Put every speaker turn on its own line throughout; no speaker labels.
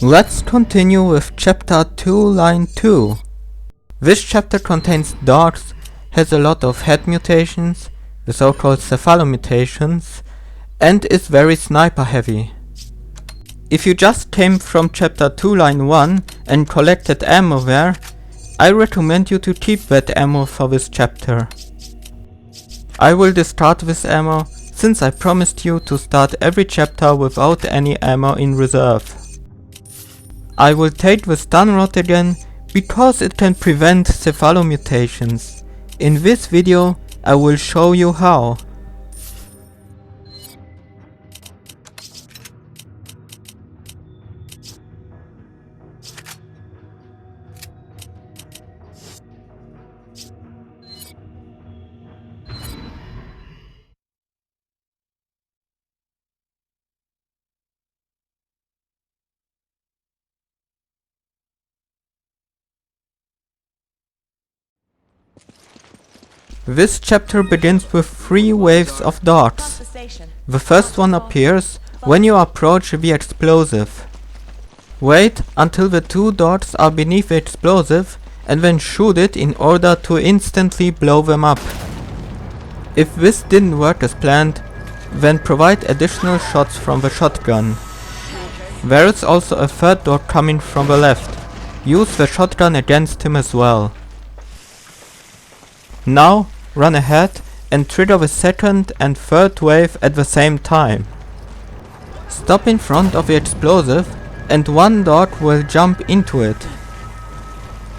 Let's continue with chapter 2, line 2. This chapter contains darts, has a lot of head mutations, the so-called cephalomutations, and is very sniper heavy. If you just came from chapter 2, line 1 and collected ammo there, I recommend you to keep that ammo for this chapter. I will discard this ammo, since I promised you to start every chapter without any ammo in reserve. I will take the stun rod again, because it can prevent cephalomutations. In this video I will show you how. This chapter begins with 3 waves of darts. The first one appears when you approach the explosive. Wait until the 2 darts are beneath the explosive and then shoot it in order to instantly blow them up. If this didn't work as planned, then provide additional shots from the shotgun. There is also a third dart coming from the left. Use the shotgun against him as well. Now run ahead and trigger the second and third wave at the same time. Stop in front of the explosive and 1 dart will jump into it.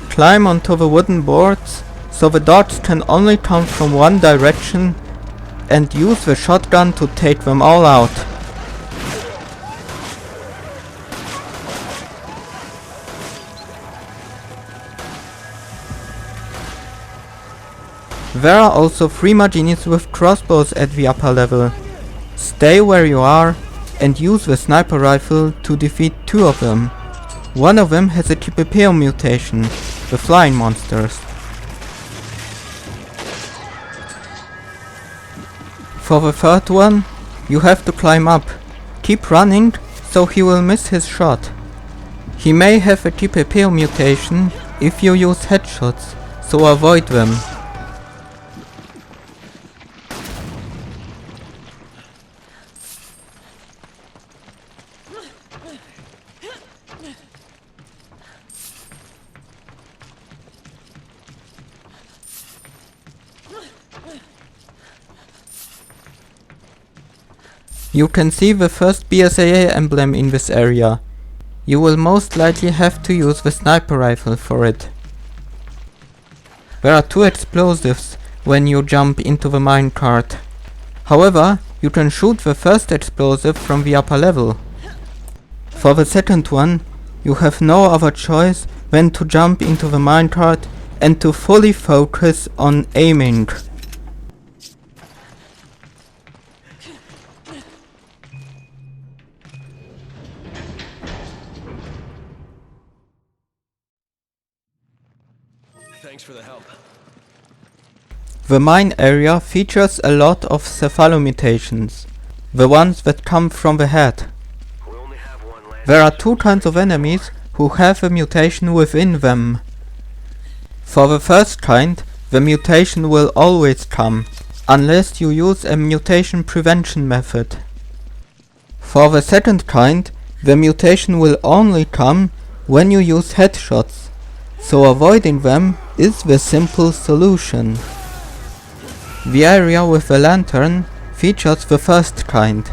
Climb onto the wooden boards so the darts can only come from one direction and use the shotgun to take them all out. There are also 3 Maginis with crossbows at the upper level. Stay where you are and use the sniper rifle to defeat 2 of them. One of them has a Kipipeo mutation, the flying monsters. For the third one, you have to climb up. Keep running so he will miss his shot. He may have a Kipipeo mutation if you use headshots, so avoid them. You can see the first BSAA emblem in this area. You will most likely have to use the sniper rifle for it. There are 2 explosives when you jump into the minecart. However, you can shoot the first explosive from the upper level. For the second one, you have no other choice than to jump into the minecart and to fully focus on aiming.
Thanks for the help.
The mine area features a lot of cephalomutations, the ones that come from the head. There are 2 kinds of enemies who have a mutation within them. For the first kind, the mutation will always come, unless you use a mutation prevention method. For the second kind, the mutation will only come when you use headshots, so avoiding them is the simple solution. The area with the lantern features the first kind.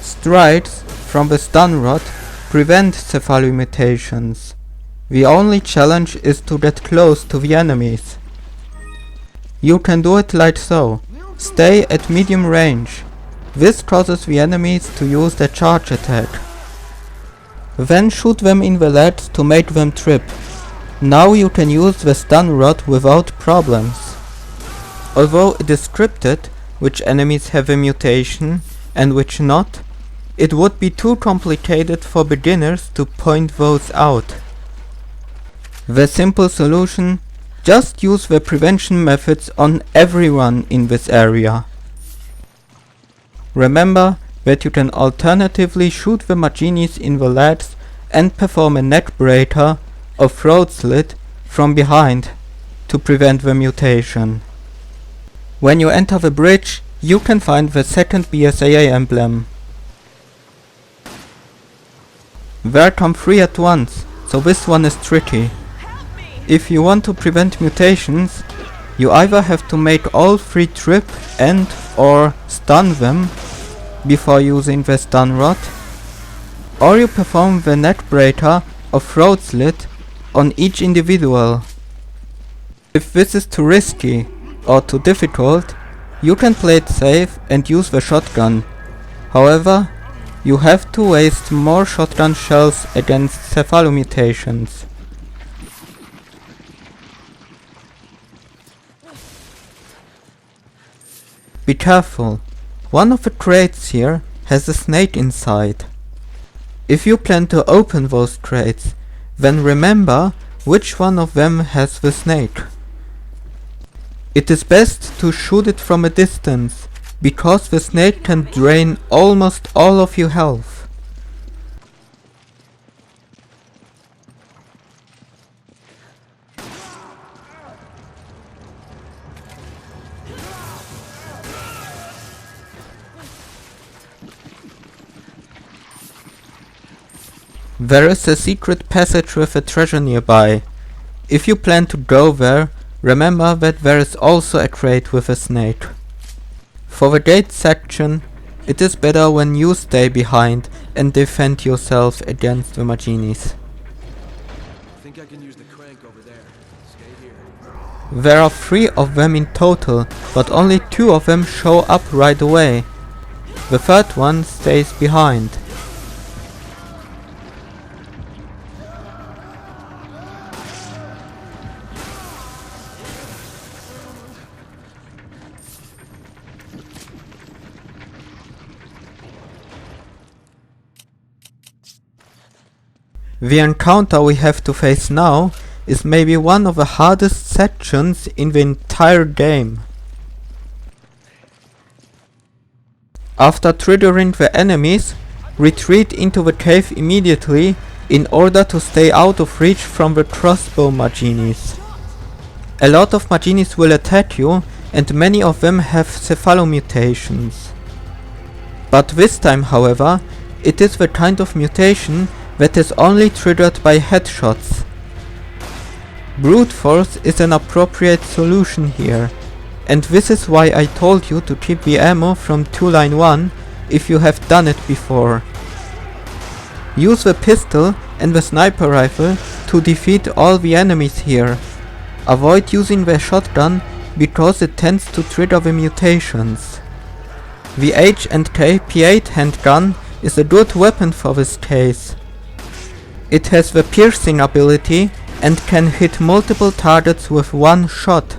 Strikes from the stun rod prevent cephalomutations. The only challenge is to get close to the enemies. You can do it like so. Stay at medium range. This causes the enemies to use their charge attack. Then shoot them in the legs to make them trip. Now you can use the stun rod without problems. Although it is scripted which enemies have a mutation and which not, it would be too complicated for beginners to point those out. The simple solution: Just use the prevention methods on everyone in this area. Remember that you can alternatively shoot the Maginis in the legs and perform a neck breaker or throat slit from behind to prevent the mutation. When you enter the bridge, you can find the second BSAA emblem. There come 3 at once, so this one is tricky. If you want to prevent mutations, you either have to make all 3 trip and or stun them before using the stun rod, or you perform the neck breaker or throat slit on each individual. If this is too risky or too difficult, you can play it safe and use the shotgun. However, you have to waste more shotgun shells against cephalomutations. Be careful, one of the crates here has a snake inside. If you plan to open those crates, then remember which one of them has the snake. It is best to shoot it from a distance, because the snake can drain almost all of your health. There is a secret passage with a treasure nearby. If you plan to go there, remember that there is also a crate with a snake. For the gate section, it is better when you stay behind and defend yourself against the Maginis.
I think I can use the crank over there. Stay here.
There are 3 of them in total, but only 2 of them show up right away. The third one stays behind. The encounter we have to face now is maybe one of the hardest sections in the entire game. After triggering the enemies, retreat into the cave immediately in order to stay out of reach from the crossbow Maginis. A lot of Maginis will attack you and many of them have cephalomutations. But this time, however, it is the kind of mutation that is only triggered by headshots. Brute force is an appropriate solution here, and this is why I told you to keep the ammo from 2 line 1 if you have done it before. Use the pistol and the sniper rifle to defeat all the enemies here. Avoid using the shotgun because it tends to trigger the mutations. The H&K P8 handgun is a good weapon for this case. It has the piercing ability and can hit multiple targets with 1 shot.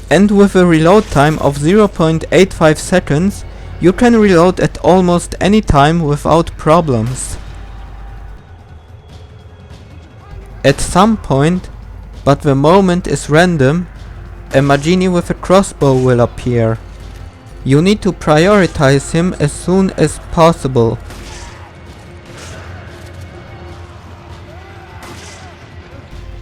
And with a reload time of 0.85 seconds, you can reload at almost any time without problems. At some point, but the moment is random, a Magini with a crossbow will appear. You need to prioritize him as soon as possible.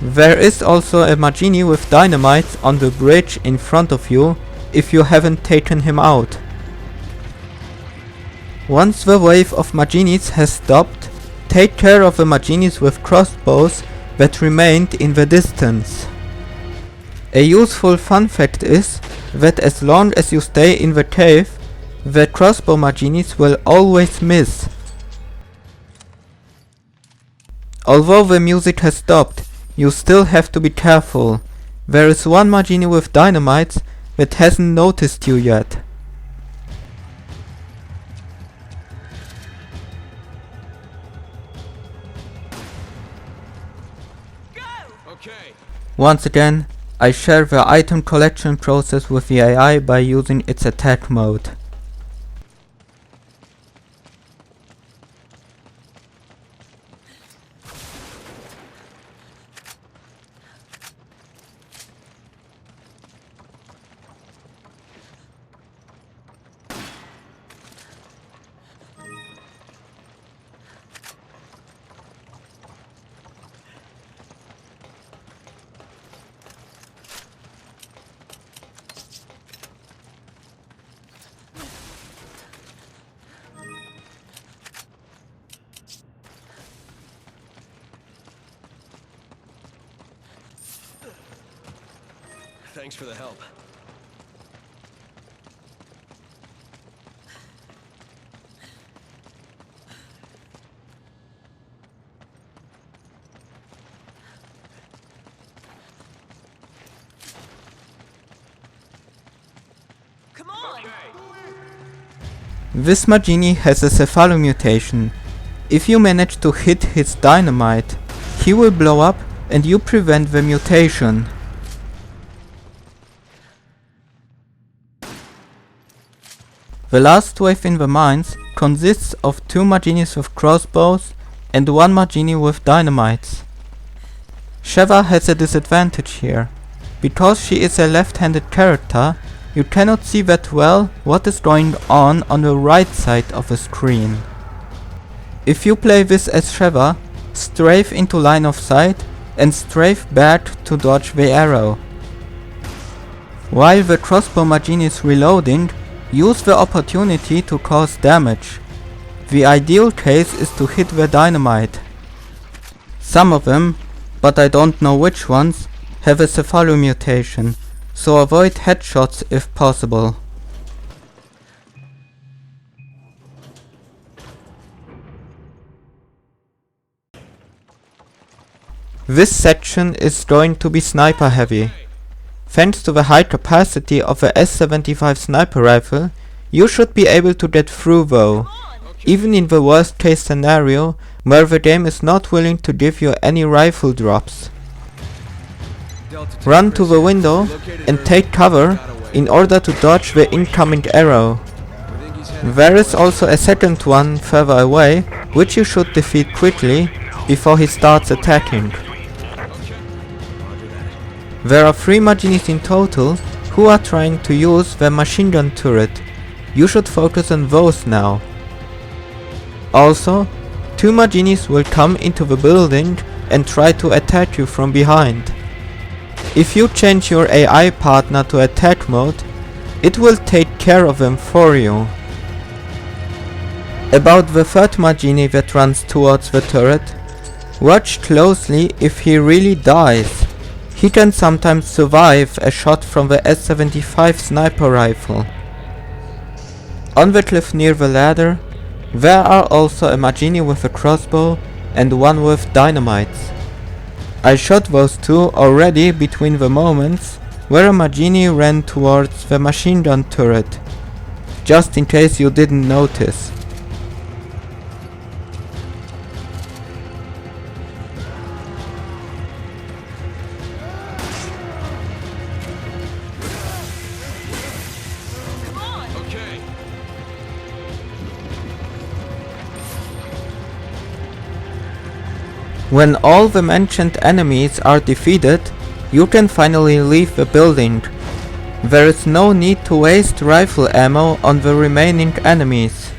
There is also a Magini with dynamite on the bridge in front of you if you haven't taken him out. Once the wave of Maginis has stopped, take care of the Maginis with crossbows that remained in the distance. A useful fun fact is that as long as you stay in the cave, the crossbow Maginis will always miss. Although the music has stopped, you still have to be careful. There is 1 Magini with dynamite that hasn't noticed you yet.
Okay.
Once again, I share the item collection process with the AI by using its attack mode.
Thanks for the help.
Come on!
This Majini has a cephalomutation. If you manage to hit his dynamite, he will blow up and you prevent the mutation. The last wave in the mines consists of 2 Majinis with crossbows and 1 Majini with dynamites. Sheva has a disadvantage here. Because she is a left-handed character, you cannot see that well what is going on the right side of the screen. If you play this as Sheva, strafe into line of sight and strafe back to dodge the arrow. While the crossbow Majini is reloading, use the opportunity to cause damage. The ideal case is to hit the dynamite. Some of them, but I don't know which ones, have a cephalomutation, so avoid headshots if possible. This section is going to be sniper heavy. Thanks to the high capacity of the S75 sniper rifle, you should be able to get through though, even in the worst case scenario where the game is not willing to give you any rifle drops. Run to the window and take cover in order to dodge the incoming arrow. There is also a second one further away, which you should defeat quickly before he starts attacking. There are 3 Majinis in total who are trying to use their machine gun turret. You should focus on those now. Also, 2 Majinis will come into the building and try to attack you from behind. If you change your AI partner to attack mode, it will take care of them for you. About the 3rd Majini that runs towards the turret, watch closely if he really dies. He can sometimes survive a shot from the S75 sniper rifle. On the cliff near the ladder, there are also a Majini with a crossbow and 1 with dynamites. I shot those 2 already between the moments where a Majini ran towards the machine gun turret, just in case you didn't notice. When all the mentioned enemies are defeated, you can finally leave the building. There is no need to waste rifle ammo on the remaining enemies.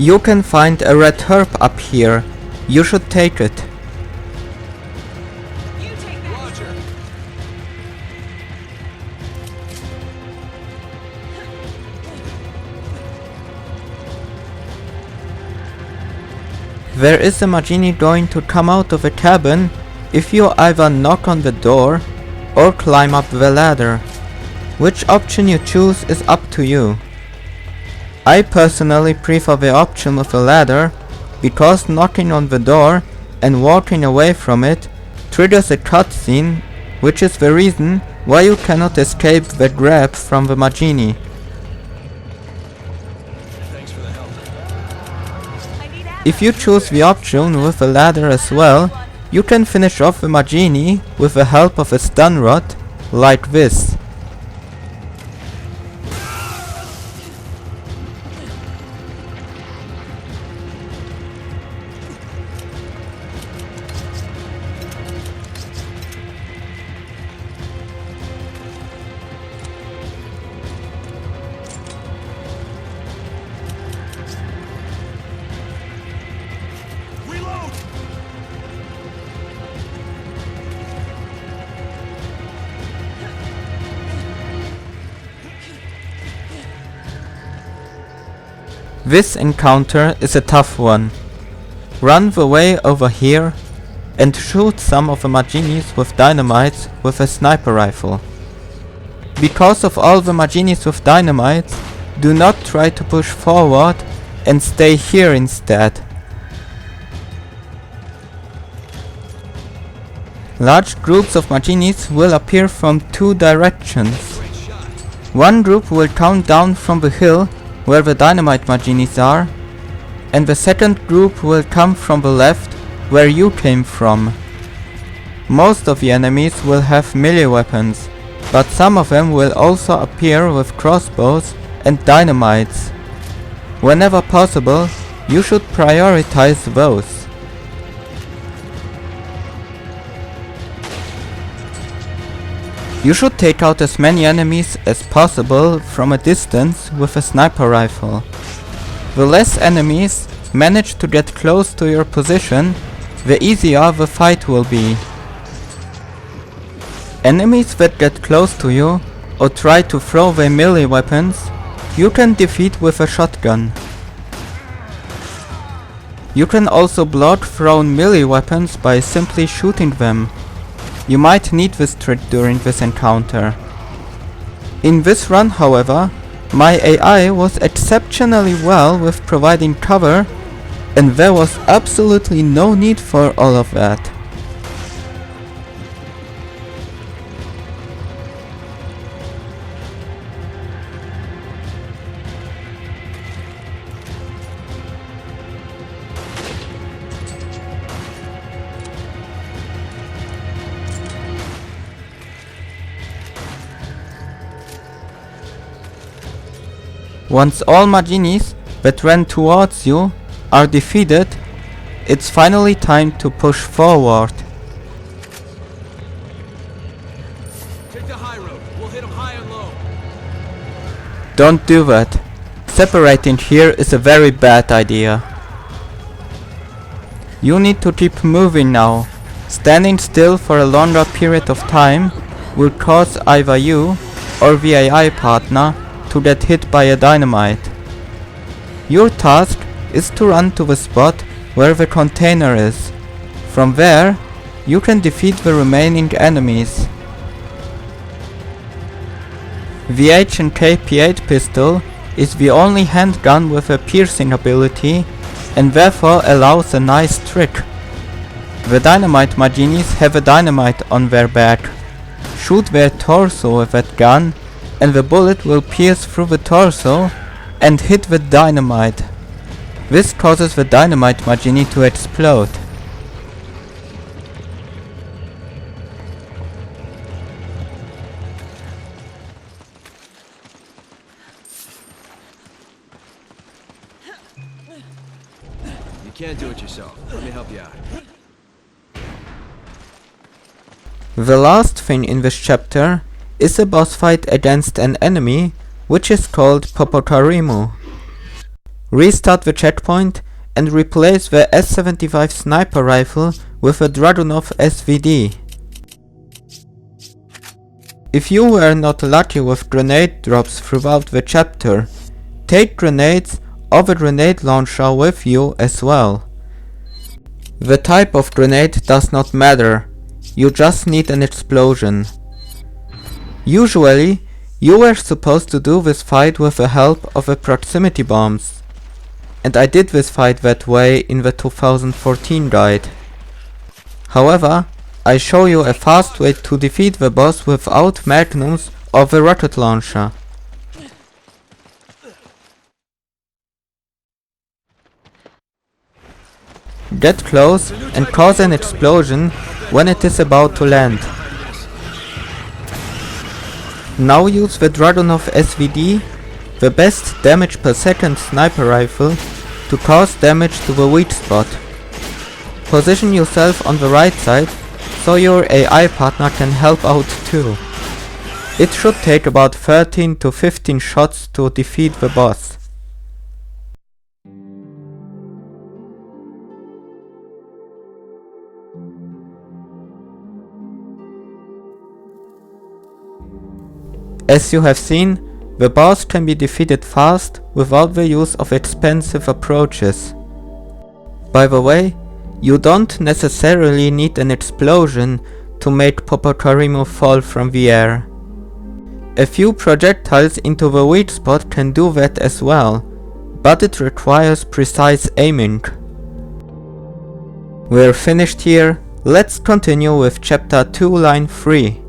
You can find a red herb up here. You should take it.
You take that!
Roger.
There is a Majini going to come out of a cabin if you either knock on the door or climb up the ladder. Which option you choose is up to you. I personally prefer the option with a ladder because knocking on the door and walking away from it triggers a cutscene, which is the reason why you cannot escape the grab from the Majini.
Thanks for the help.
I need ammo.
If you choose the option with a ladder as well, you can finish off the Majini with the help of a stun rod, like this. This encounter is a tough one. Run the way over here and shoot some of the Maginis with dynamites with a sniper rifle. Because of all the Maginis with dynamites, do not try to push forward and stay here instead. Large groups of Maginis will appear from two directions. One group will come down from the hill where the dynamite Maginis are, and the second group will come from the left where you came from. Most of the enemies will have melee weapons, but some of them will also appear with crossbows and dynamites. Whenever possible, you should prioritize those. You should take out as many enemies as possible from a distance with a sniper rifle. The less enemies manage to get close to your position, the easier the fight will be. Enemies that get close to you or try to throw their melee weapons, you can defeat with a shotgun. You can also block thrown melee weapons by simply shooting them. You might need this trick during this encounter. In this run, however, my AI was exceptionally well with providing cover, and there was absolutely no need for all of that. Once all Maginis that ran towards you are defeated, it's finally time to push forward.
Take the high road. We'll hit them high and low.
Don't do that. Separating here is a very bad idea. You need to keep moving now. Standing still for a longer period of time will cause either you or the AI partner to get hit by a dynamite. Your task is to run to the spot where the container is. From there, you can defeat the remaining enemies. The H&K P8 pistol is the only handgun with a piercing ability and therefore allows a nice trick. The dynamite Maginis have a dynamite on their back. Shoot their torso with that gun and the bullet will pierce through the torso and hit the dynamite. This causes the dynamite Magini to explode.
You can't do it yourself. Let me help you out.
The last thing in this chapter is a boss fight against an enemy which is called Popokarimu. Restart the checkpoint and replace the S75 sniper rifle with a Dragunov SVD. If you were not lucky with grenade drops throughout the chapter, take grenades or the grenade launcher with you as well. The type of grenade does not matter, you just need an explosion. Usually, you were supposed to do this fight with the help of the proximity bombs, and I did this fight that way in the 2014 guide. However, I show you a fast way to defeat the boss without magnums or the rocket launcher. Get close and cause an explosion when it is about to land. Now use the Dragunov SVD, the best damage per second sniper rifle, to cause damage to the weak spot. Position yourself on the right side so your AI partner can help out too. It should take about 13 to 15 shots to defeat the boss. As you have seen, The boss can be defeated fast without the use of expensive approaches. By the way, you don't necessarily need an explosion to make Popotarimo fall from the air. A few projectiles into the weak spot can do that as well, but it requires precise aiming. We're finished here, let's continue with chapter 2 line 3.